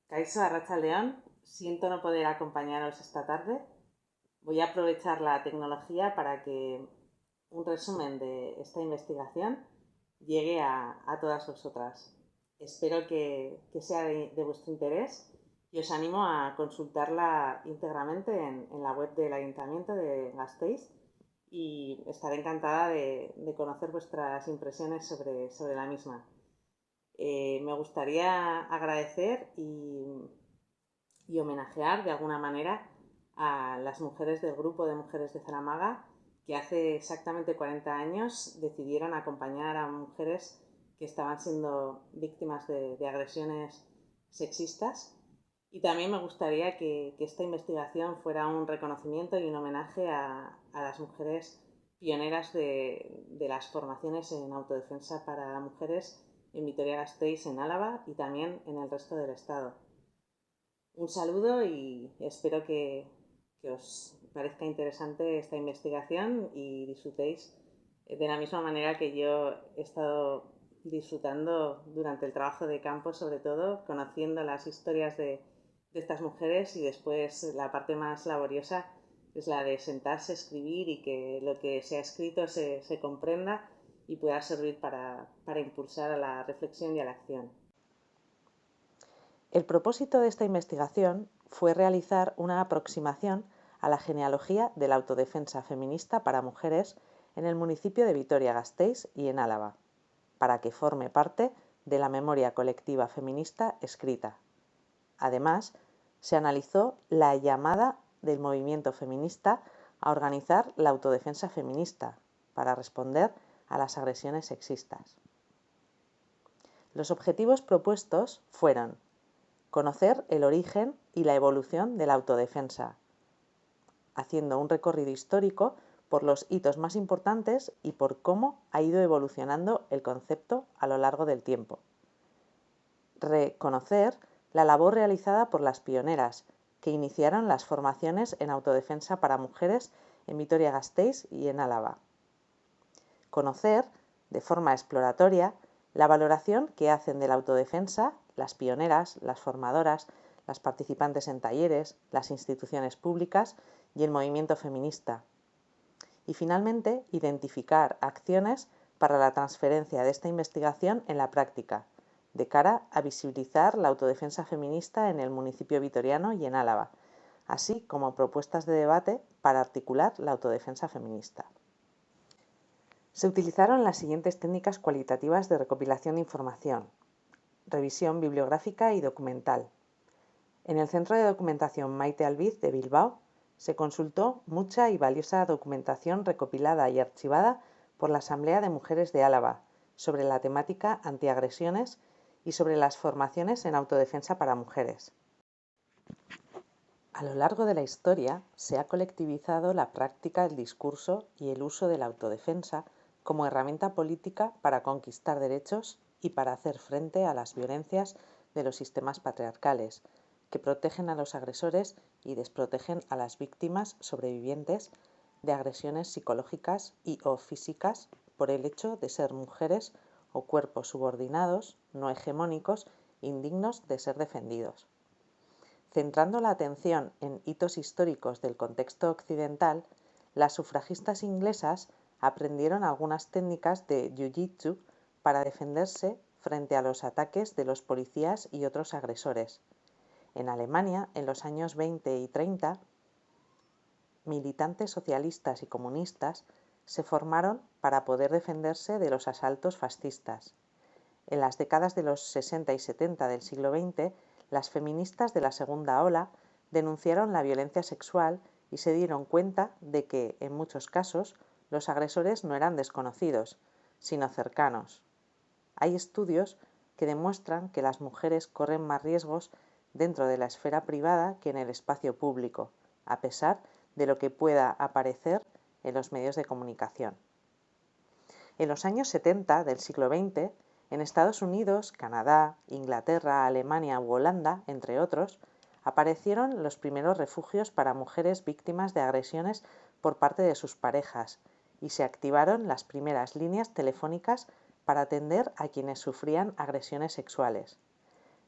Kaixo Arratsaldeon, siento no poder acompañaros esta tarde. Voy a aprovechar la tecnología para que un resumen de esta investigación llegue a todas vosotras. Espero que sea de vuestro interés y os animo a consultarla íntegramente en la web del Ayuntamiento de Gasteiz y estaré encantada de conocer vuestras impresiones sobre la misma. Me gustaría agradecer y homenajear de alguna manera a las mujeres del grupo de mujeres de Zaramaga que hace exactamente 40 años decidieron acompañar a mujeres que estaban siendo víctimas de agresiones sexistas. Y también me gustaría que esta investigación fuera un reconocimiento y un homenaje a las mujeres pioneras de las formaciones en autodefensa para mujeres en Vitoria-Gasteiz, en Álava y también en el resto del estado. Un saludo y espero que os parezca interesante esta investigación y disfrutéis de la misma manera que yo he estado disfrutando durante el trabajo de campo, sobre todo conociendo las historias de estas mujeres y después la parte más laboriosa es la de sentarse, escribir y que lo que se ha escrito se comprenda y pueda servir para impulsar a la reflexión y a la acción. El propósito de esta investigación fue realizar una aproximación a la genealogía de la autodefensa feminista para mujeres en el municipio de Vitoria-Gasteiz y en Álava, para que forme parte de la memoria colectiva feminista escrita. Además, se analizó la llamada del movimiento feminista a organizar la autodefensa feminista para responder a las agresiones sexistas. Los objetivos propuestos fueron conocer el origen y la evolución de la autodefensa, haciendo un recorrido histórico por los hitos más importantes y por cómo ha ido evolucionando el concepto a lo largo del tiempo. Reconocer la labor realizada por las pioneras que iniciaron las formaciones en autodefensa para mujeres en Vitoria-Gasteiz y en Álava. Conocer, de forma exploratoria, la valoración que hacen de la autodefensa las pioneras, las formadoras, las participantes en talleres, las instituciones públicas y el movimiento feminista. Y finalmente, identificar acciones para la transferencia de esta investigación en la práctica, de cara a visibilizar la autodefensa feminista en el municipio vitoriano y en Álava, así como propuestas de debate para articular la autodefensa feminista. Se utilizaron las siguientes técnicas cualitativas de recopilación de información: revisión bibliográfica y documental. En el Centro de Documentación Maite Albiz de Bilbao se consultó mucha y valiosa documentación recopilada y archivada por la Asamblea de Mujeres de Álava sobre la temática antiagresiones y sobre las formaciones en autodefensa para mujeres. A lo largo de la historia se ha colectivizado la práctica, el discurso y el uso de la autodefensa como herramienta política para conquistar derechos y para hacer frente a las violencias de los sistemas patriarcales, que protegen a los agresores y desprotegen a las víctimas sobrevivientes de agresiones psicológicas y o físicas por el hecho de ser mujeres o cuerpos subordinados, no hegemónicos, indignos de ser defendidos. Centrando la atención en hitos históricos del contexto occidental, las sufragistas inglesas aprendieron algunas técnicas de jiu-jitsu para defenderse frente a los ataques de los policías y otros agresores. En Alemania, en los años 20 y 30, militantes socialistas y comunistas se formaron para poder defenderse de los asaltos fascistas. En las décadas de los 60 y 70 del siglo XX, las feministas de la segunda ola denunciaron la violencia sexual y se dieron cuenta de que, en muchos casos, los agresores no eran desconocidos, sino cercanos. Hay estudios que demuestran que las mujeres corren más riesgos dentro de la esfera privada que en el espacio público, a pesar de lo que pueda aparecer en los medios de comunicación. En los años 70 del siglo XX, en Estados Unidos, Canadá, Inglaterra, Alemania u Holanda, entre otros, aparecieron los primeros refugios para mujeres víctimas de agresiones por parte de sus parejas y se activaron las primeras líneas telefónicas para atender a quienes sufrían agresiones sexuales.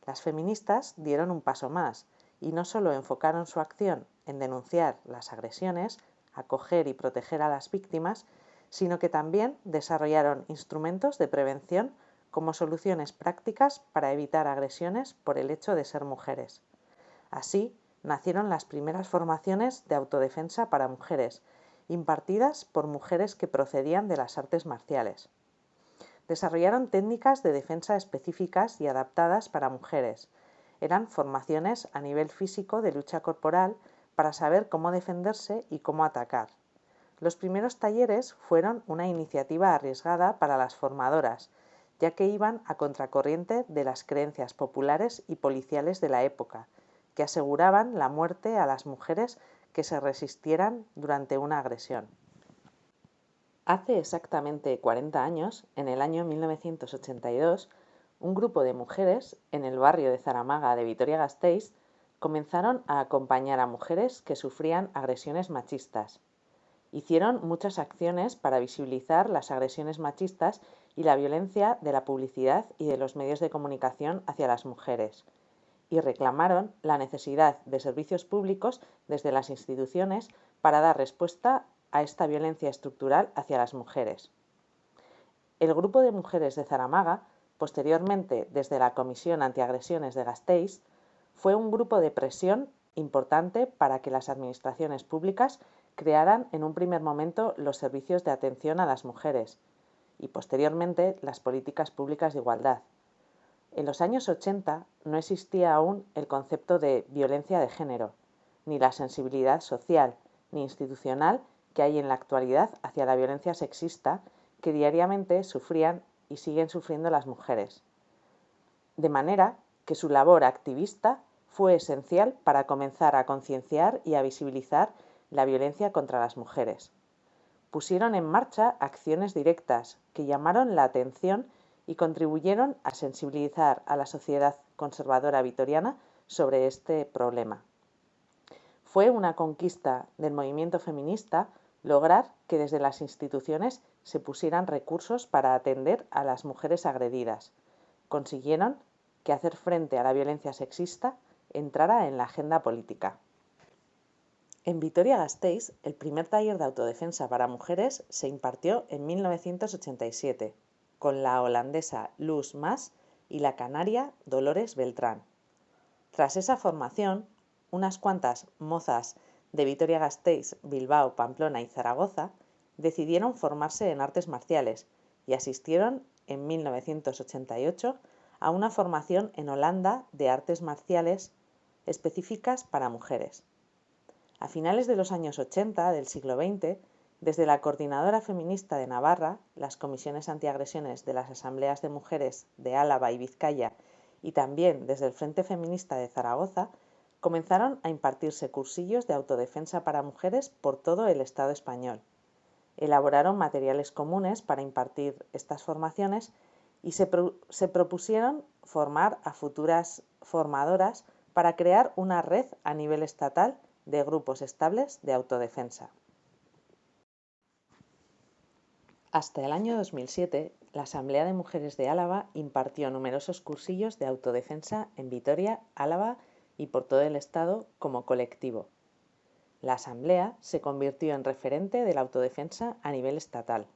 Las feministas dieron un paso más y no solo enfocaron su acción en denunciar las agresiones, acoger y proteger a las víctimas, sino que también desarrollaron instrumentos de prevención como soluciones prácticas para evitar agresiones por el hecho de ser mujeres. Así, nacieron las primeras formaciones de autodefensa para mujeres, impartidas por mujeres que procedían de las artes marciales. Desarrollaron técnicas de defensa específicas y adaptadas para mujeres. Eran formaciones a nivel físico de lucha corporal para saber cómo defenderse y cómo atacar. Los primeros talleres fueron una iniciativa arriesgada para las formadoras, ya que iban a contracorriente de las creencias populares y policiales de la época, que aseguraban la muerte a las mujeres que se resistieran durante una agresión. Hace exactamente 40 años, en el año 1982, un grupo de mujeres en el barrio de Zaramaga de Vitoria-Gasteiz comenzaron a acompañar a mujeres que sufrían agresiones machistas. Hicieron muchas acciones para visibilizar las agresiones machistas y la violencia de la publicidad y de los medios de comunicación hacia las mujeres, y reclamaron la necesidad de servicios públicos desde las instituciones para dar respuesta a esta violencia estructural hacia las mujeres. El grupo de mujeres de Zaramaga, posteriormente desde la Comisión Antiagresiones de Gasteiz, fue un grupo de presión importante para que las administraciones públicas crearan en un primer momento los servicios de atención a las mujeres y posteriormente las políticas públicas de igualdad. En los años 80 no existía aún el concepto de violencia de género, ni la sensibilidad social ni institucional que hay en la actualidad hacia la violencia sexista que diariamente sufrían y siguen sufriendo las mujeres. De manera que su labor activista fue esencial para comenzar a concienciar y a visibilizar la violencia contra las mujeres. Pusieron en marcha acciones directas que llamaron la atención y contribuyeron a sensibilizar a la sociedad conservadora vitoriana sobre este problema. Fue una conquista del movimiento feminista lograr que desde las instituciones se pusieran recursos para atender a las mujeres agredidas. Consiguieron que hacer frente a la violencia sexista entrara en la agenda política. En Vitoria-Gasteiz, el primer taller de autodefensa para mujeres se impartió en 1987, con la holandesa Luz Mas y la canaria Dolores Beltrán. Tras esa formación, unas cuantas mozas de Vitoria-Gasteiz, Bilbao, Pamplona y Zaragoza decidieron formarse en artes marciales y asistieron en 1988 a una formación en Holanda de artes marciales específicas para mujeres. A finales de los años 80 del siglo XX, desde la Coordinadora Feminista de Navarra, las comisiones antiagresiones de las asambleas de mujeres de Álava y Vizcaya y también desde el Frente Feminista de Zaragoza, comenzaron a impartirse cursillos de autodefensa para mujeres por todo el Estado español. Elaboraron materiales comunes para impartir estas formaciones y se propusieron formar a futuras formadoras para crear una red a nivel estatal de grupos estables de autodefensa. Hasta el año 2007, la Asamblea de Mujeres de Álava impartió numerosos cursillos de autodefensa en Vitoria, Álava y por todo el Estado como colectivo. La Asamblea se convirtió en referente de la autodefensa a nivel estatal.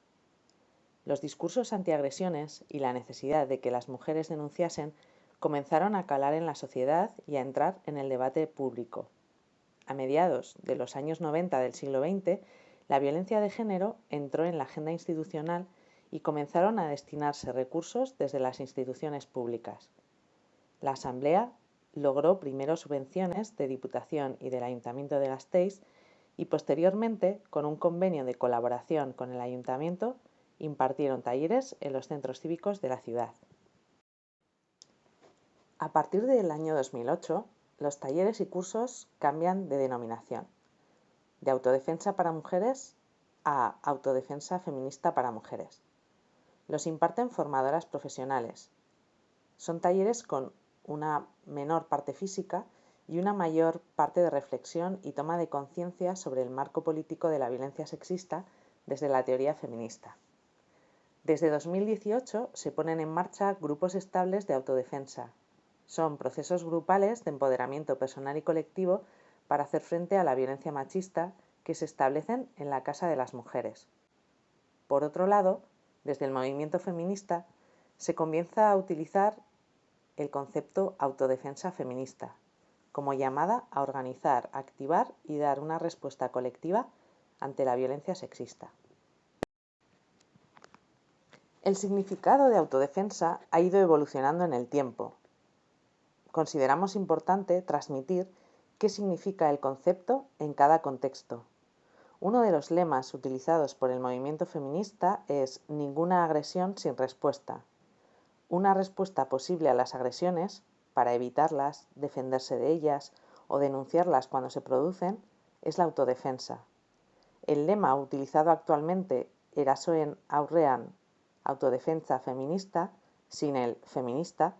Los discursos antiagresiones y la necesidad de que las mujeres denunciasen comenzaron a calar en la sociedad y a entrar en el debate público. A mediados de los años 90 del siglo XX, la violencia de género entró en la agenda institucional y comenzaron a destinarse recursos desde las instituciones públicas. La Asamblea logró primero subvenciones de Diputación y del Ayuntamiento de Gasteiz y posteriormente, con un convenio de colaboración con el Ayuntamiento, impartieron talleres en los centros cívicos de la ciudad. A partir del año 2008, los talleres y cursos cambian de denominación, de autodefensa para mujeres a autodefensa feminista para mujeres. Los imparten formadoras profesionales. Son talleres con una menor parte física y una mayor parte de reflexión y toma de conciencia sobre el marco político de la violencia sexista desde la teoría feminista. Desde 2018 se ponen en marcha grupos estables de autodefensa Son procesos grupales de empoderamiento personal y colectivo para hacer frente a la violencia machista que se establecen en la casa de las mujeres. Por otro lado, desde el movimiento feminista se comienza a utilizar el concepto autodefensa feminista como llamada a organizar, activar y dar una respuesta colectiva ante la violencia sexista. El significado de autodefensa ha ido evolucionando en el tiempo. Consideramos importante transmitir qué significa el concepto en cada contexto. Uno de los lemas utilizados por el movimiento feminista es ninguna agresión sin respuesta. Una respuesta posible a las agresiones, para evitarlas, defenderse de ellas o denunciarlas cuando se producen, es la autodefensa. El lema utilizado actualmente, erasoen aurrean, autodefensa feminista, sin el feminista,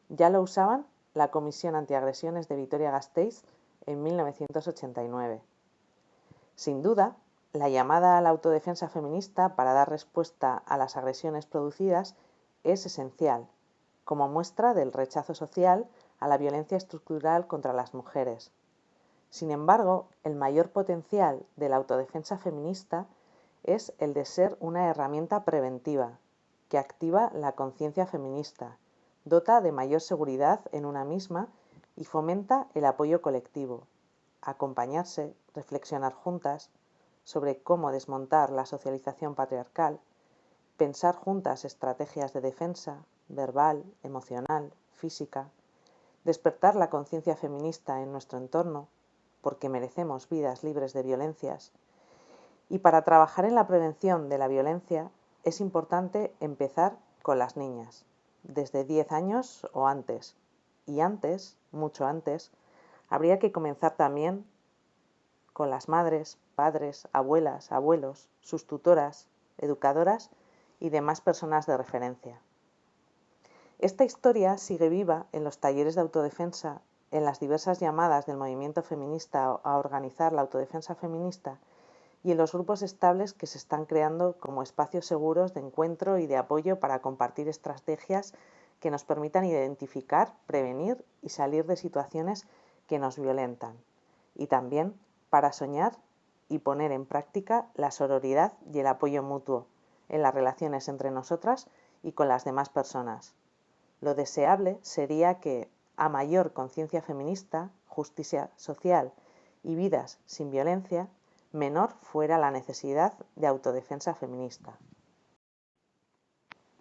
ya lo usaban la Comisión Antiagresiones de Vitoria-Gasteiz en 1989. Sin duda, la llamada a la autodefensa feminista para dar respuesta a las agresiones producidas es esencial, como muestra del rechazo social a la violencia estructural contra las mujeres. Sin embargo, el mayor potencial de la autodefensa feminista es el de ser una herramienta preventiva, que activa la conciencia feminista, dota de mayor seguridad en una misma y fomenta el apoyo colectivo, acompañarse, reflexionar juntas sobre cómo desmontar la socialización patriarcal, pensar juntas estrategias de defensa, verbal, emocional, física, despertar la conciencia feminista en nuestro entorno, porque merecemos vidas libres de violencias. Y para trabajar en la prevención de la violencia es importante empezar con las niñas, desde 10 años o antes. Y antes, mucho antes, habría que comenzar también con las madres, padres, abuelas, abuelos, sus tutoras, educadoras y demás personas de referencia. Esta historia sigue viva en los talleres de autodefensa, en las diversas llamadas del movimiento feminista a organizar la autodefensa feminista y en los grupos estables que se están creando como espacios seguros de encuentro y de apoyo para compartir estrategias que nos permitan identificar, prevenir y salir de situaciones que nos violentan. Y también para soñar y poner en práctica la sororidad y el apoyo mutuo en las relaciones entre nosotras y con las demás personas. Lo deseable sería que, a mayor conciencia feminista, justicia social y vidas sin violencia, menor fuera la necesidad de autodefensa feminista.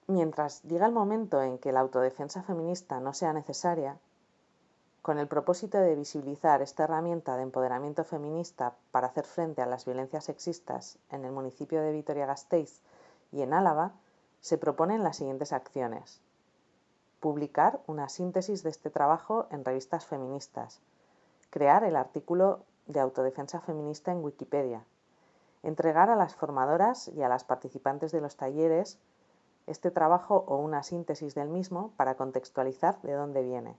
Mientras llega el momento en que la autodefensa feminista no sea necesaria, con el propósito de visibilizar esta herramienta de empoderamiento feminista para hacer frente a las violencias sexistas en el municipio de Vitoria-Gasteiz y en Álava, se proponen las siguientes acciones. Publicar una síntesis de este trabajo en revistas feministas. Crear el artículo de autodefensa feminista en Wikipedia. Entregar a las formadoras y a las participantes de los talleres este trabajo o una síntesis del mismo para contextualizar de dónde viene.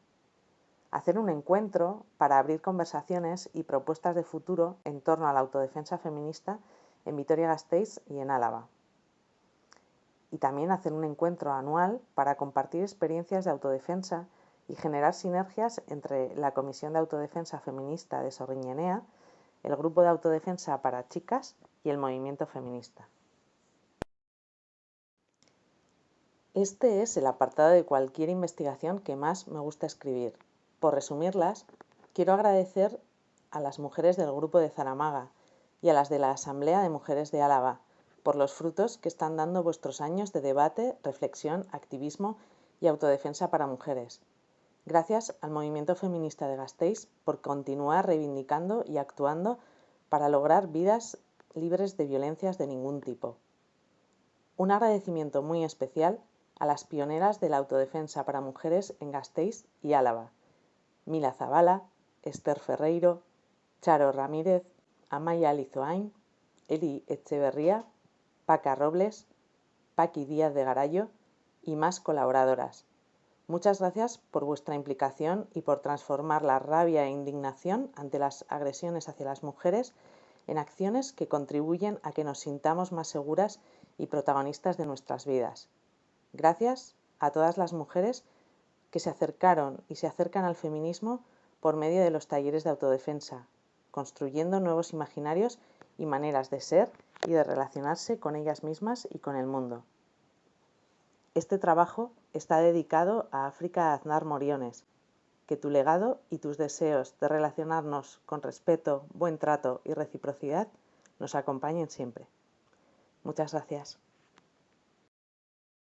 Hacer un encuentro para abrir conversaciones y propuestas de futuro en torno a la autodefensa feminista en Vitoria-Gasteiz y en Álava. Y también hacer un encuentro anual para compartir experiencias de autodefensa y generar sinergias entre la Comisión de Autodefensa Feminista de Sorriñenea, el Grupo de Autodefensa para Chicas y el Movimiento Feminista. Este es el apartado de cualquier investigación que más me gusta escribir. Por resumirlas, quiero agradecer a las mujeres del Grupo de Zaramaga y a las de la Asamblea de Mujeres de Álava por los frutos que están dando vuestros años de debate, reflexión, activismo y autodefensa para mujeres. Gracias al movimiento feminista de Gasteiz por continuar reivindicando y actuando para lograr vidas libres de violencias de ningún tipo. Un agradecimiento muy especial a las pioneras de la autodefensa para mujeres en Gasteiz y Álava, Mila Zabala, Esther Ferreiro, Charo Ramírez, Amaya Lizoain, Eli Etxeberría, Paca Robles, Paqui Díaz de Garayo y más colaboradoras. Muchas gracias por vuestra implicación y por transformar la rabia e indignación ante las agresiones hacia las mujeres en acciones que contribuyen a que nos sintamos más seguras y protagonistas de nuestras vidas. Gracias a todas las mujeres que se acercaron y se acercan al feminismo por medio de los talleres de autodefensa, construyendo nuevos imaginarios y maneras de ser y de relacionarse con ellas mismas y con el mundo. Este trabajo está dedicado a África Aznar Moriones. Que tu legado y tus deseos de relacionarnos con respeto, buen trato y reciprocidad nos acompañen siempre. Muchas gracias.